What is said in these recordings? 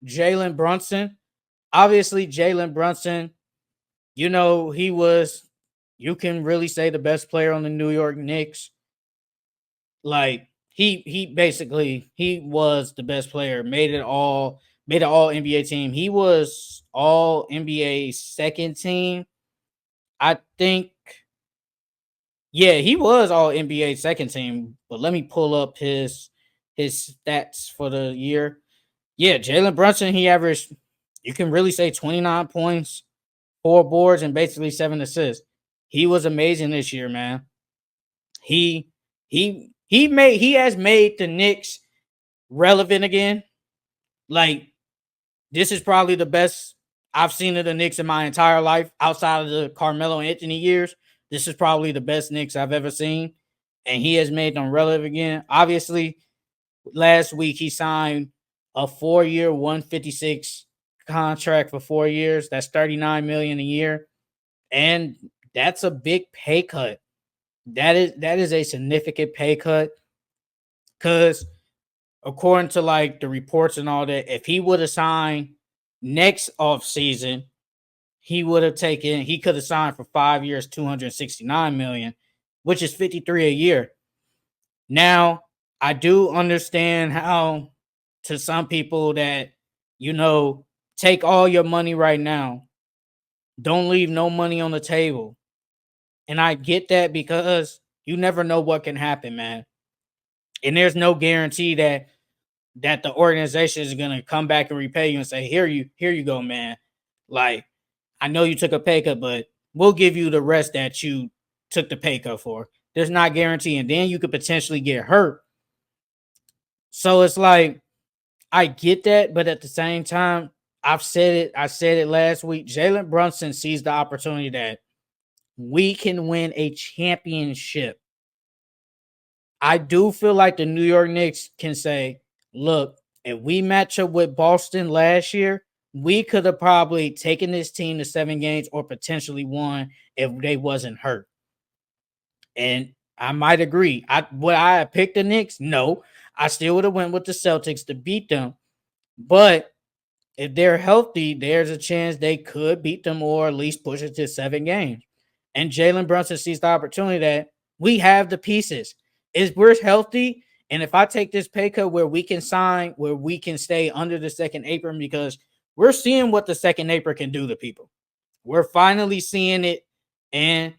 Jalen Brunson. Obviously, Jalen Brunson, he was, you can really say, the best player on the New York Knicks. Like he basically he was the best player, made an all NBA team. He was all NBA second team. I think, yeah, he was all NBA second team, but let me pull up his stats for the year. Yeah, Jalen Brunson, he averaged, you can really say, 29 points, 4 boards, and basically 7 assists. He was amazing this year, man. He he has made the Knicks relevant again. Like, this is probably the best I've seen of the Knicks in my entire life outside of the Carmelo Anthony years. This is probably the best Knicks I've ever seen, and he has made them relevant again. Obviously, last week he signed a 4-year, 156 contract for 4 years. That's 39 million a year, and that's a big pay cut. That is a significant pay cut because, according to like the reports and all that, if he would have signed next off season, he could have signed for 5 years, 269 million, which is 53 a year. Now, I do understand how, to some people, that, you know, take all your money right now. Don't leave no money on the table. And I get that because you never know what can happen, man. And there's no guarantee that the organization is gonna come back and repay you and say, here you go, man. Like, I know you took a pay cut, but we'll give you the rest that you took the pay cut for. There's not guarantee, and then you could potentially get hurt. So it's like, I get that, but at the same time, I said it last week. Jalen Brunson sees the opportunity that we can win a championship. I do feel like the New York Knicks can say, look, if we match up with Boston last year, we could have probably taken this team to 7 games or potentially won if they wasn't hurt. And I might agree. Would I have picked the Knicks? No. I still would have went with the Celtics to beat them. But if they're healthy, there's a chance they could beat them or at least push it to 7 games. And Jalen Brunson sees the opportunity that we have the pieces. Is we're healthy, and if I take this pay cut where we can sign, where we can stay under the second apron, because we're seeing what the second apron can do to people. We're finally seeing it. And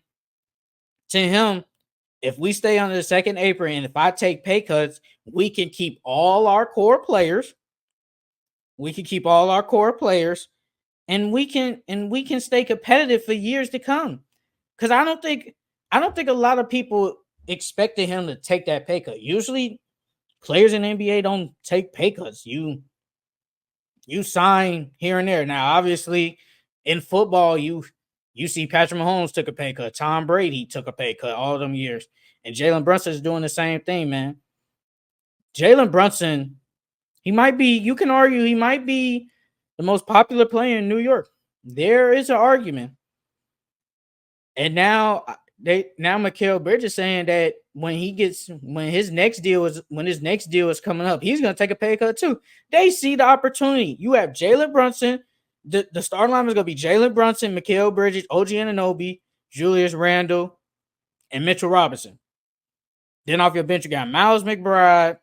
to him, if we stay under the second apron and if I take pay cuts, we can keep all our core players. We can keep all our core players, and we can stay competitive for years to come. Because I don't think a lot of people expected him to take that pay cut. Usually, players in the NBA don't take pay cuts. You sign here and there. Now, obviously, in football, you see Patrick Mahomes took a pay cut. Tom Brady took a pay cut all them years, and Jalen Brunson is doing the same thing, man. Jalen Brunson, he might be. You can argue he might be the most popular player in New York. There is an argument. And now Mikal Bridges saying that when his next deal is coming up, he's gonna take a pay cut too. They see the opportunity. You have Jalen Brunson. The starting line is gonna be Jalen Brunson, Mikal Bridges, OG Anunoby, Julius Randle, and Mitchell Robinson. Then off your bench, you got Miles McBride,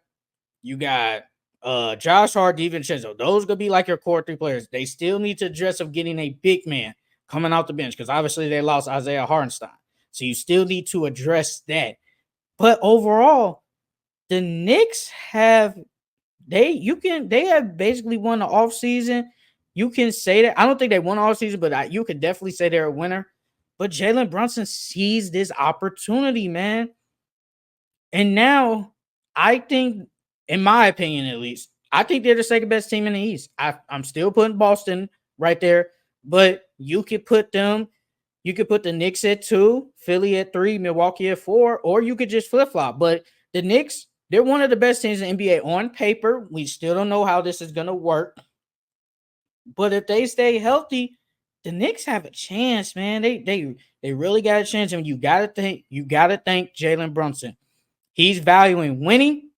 you got Josh Hart, DiVincenzo. Those gonna be like your core three players. They still need to address of getting a big man coming out the bench because obviously they lost Isaiah Hartenstein. So you still need to address that. But overall, the Knicks they have basically won the offseason. You can say that. I don't think they won the offseason, but you could definitely say they're a winner. But Jalen Brunson sees this opportunity, man. And now I think, in my opinion at least, I think they're the second best team in the East. I'm still putting Boston right there, but you could put the Knicks at 2, Philly at 3, Milwaukee at 4, or you could just flip flop. But the Knicks, they're one of the best teams in the NBA on paper. We still don't know how this is going to work. But if they stay healthy, the Knicks have a chance, man. They really got a chance. And you gotta thank Jalen Brunson. He's valuing winning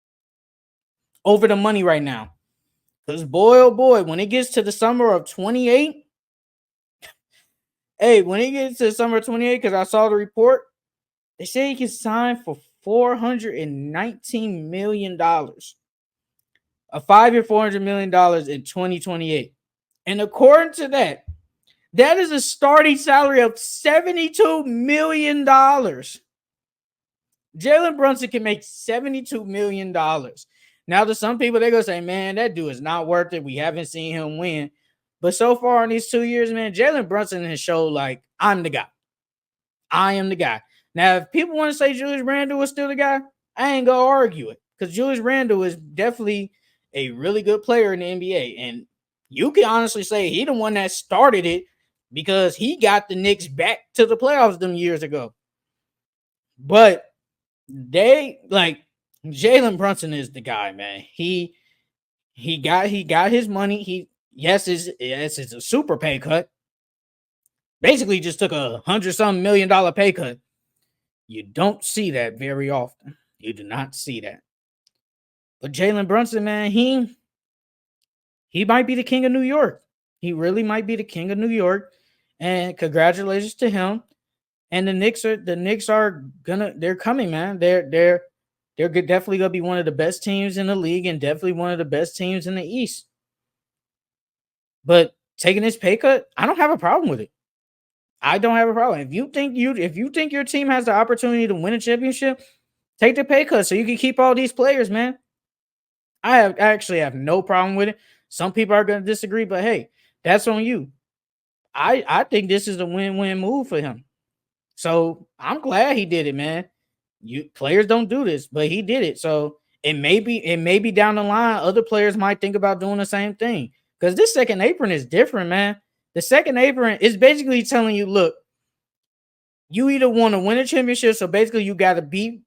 over the money right now. Because boy, oh boy, when it gets to the summer of 28, when it gets to the summer of 28, because I saw the report, they say he can sign for $419 million. A 5-year, $400 million in 2028. And according to that, that is a starting salary of $72 million. Jalen Brunson can make $72 million. Now, to some people, they're going to say, man, that dude is not worth it. We haven't seen him win. But so far in these 2 years, man, Jalen Brunson has showed, like, I'm the guy. I am the guy. Now, if people want to say Julius Randle was still the guy, I ain't going to argue it. Because Julius Randle is definitely a really good player in the NBA. And you can honestly say he the one that started it because he got the Knicks back to the playoffs them years ago. But they, like, Jalen Brunson is the guy, man. He got his money. Yes, it's a super pay cut. Basically just took $100-some million pay cut. You don't see that very often. You do not see that. But Jalen Brunson, man, he might be the king of New York. He really might be the king of New York. And congratulations to him. And the Knicks are they're coming, man. They're definitely gonna be one of the best teams in the league and definitely one of the best teams in the East. But taking this pay cut, I don't have a problem with it. I don't have a problem. If you think your team has the opportunity to win a championship, take the pay cut so you can keep all these players, man. I actually have no problem with it. Some people are going to disagree, but hey, that's on you. I think this is a win-win move for him. So I'm glad he did it, man. You players don't do this, but he did it. So it may be down the line, other players might think about doing the same thing. Because this second apron is different, man. The second apron is basically telling you, look, you either want to win a championship, so basically you gotta be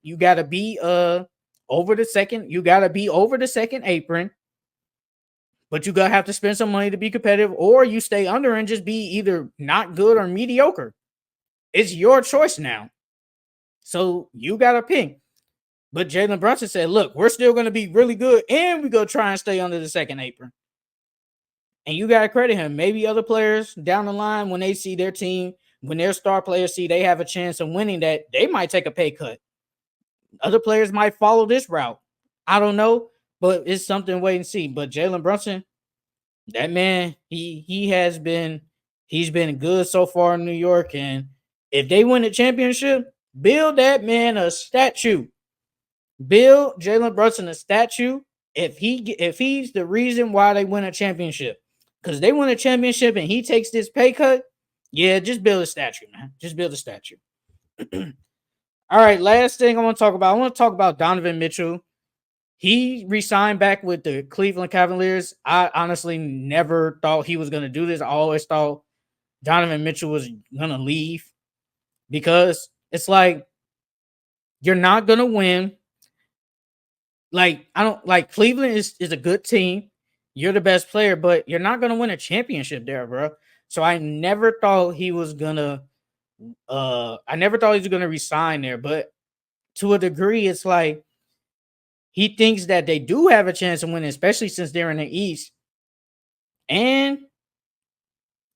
over the second apron, but you gotta have to spend some money to be competitive, or you stay under and just be either not good or mediocre. It's your choice now. So you gotta pick. But Jalen Brunson said, look, we're still gonna be really good, and we go try and stay under the second apron. And you gotta credit him. Maybe other players down the line, when they see their team, when their star players see they have a chance of winning, that they might take a pay cut. Other players might follow this route. I don't know, but it's something to wait and see. But Jalen Brunson, that man, he's been good so far in New York. And if they win the championship, build that man a statue. Build Jalen Brunson a statue if he's the reason why they win a championship. Because they win a championship and he takes this pay cut, yeah, just build a statue, man. Just build a statue. All right, last thing I want to talk about. I want to talk about Donovan Mitchell. He re-signed back with the Cleveland Cavaliers. I honestly never thought he was going to do this. I always thought Donovan Mitchell was going to leave because it's like you're not going to win. Like, I don't like Cleveland is a good team. You're the best player, but you're not going to win a championship there, bro. So I never thought he was going to resign there, but to a degree it's like he thinks that they do have a chance of winning, especially since they're in the East. And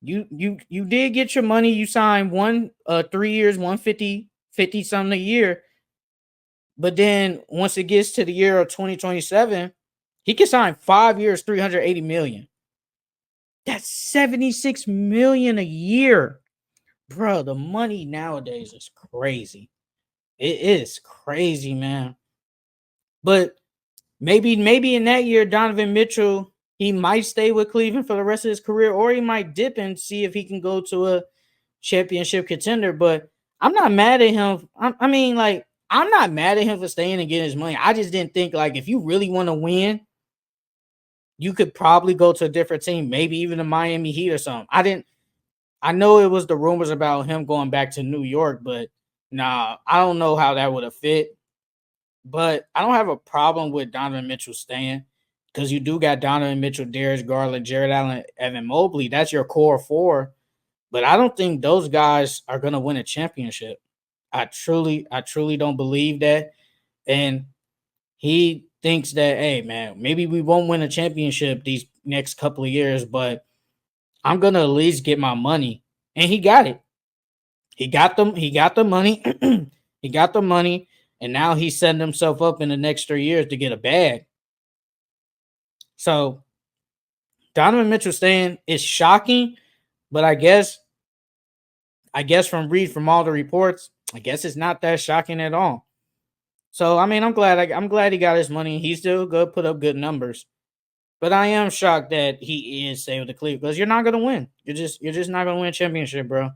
you did get your money. You signed 3 years, 150 something a year. But then once it gets to the year of 2027, he can sign 5 years, 380 million. That's 76 million a year. Bro, the money nowadays is crazy. It is crazy, man. But maybe in that year, Donovan Mitchell, he might stay with Cleveland for the rest of his career, or he might dip and see if he can go to a championship contender. But I'm not mad at him. I'm not mad at him for staying and getting his money. I just didn't think, like, if you really want to win, you could probably go to a different team, maybe even the Miami Heat or something. I know it was the rumors about him going back to New York, but nah, I don't know how that would have fit. But I don't have a problem with Donovan Mitchell staying because you do got Donovan Mitchell, Darius Garland, Jared Allen, Evan Mobley. That's your core four. But I don't think those guys are going to win a championship. I truly don't believe that. And he thinks that, hey, man, maybe we won't win a championship. next couple of years, but I'm gonna at least get my money. And he got it. He got them. He got the money. He got the money, and now he's setting himself up in the next 3 years to get a bag. So Donovan Mitchell staying is shocking, but I guess from all the reports, I guess it's not that shocking at all. So I mean, I'm glad he got his money. He's still good, put up good numbers. But I am shocked that he is staying with the Cleveland because you're not gonna win. You're just not gonna win a championship, bro.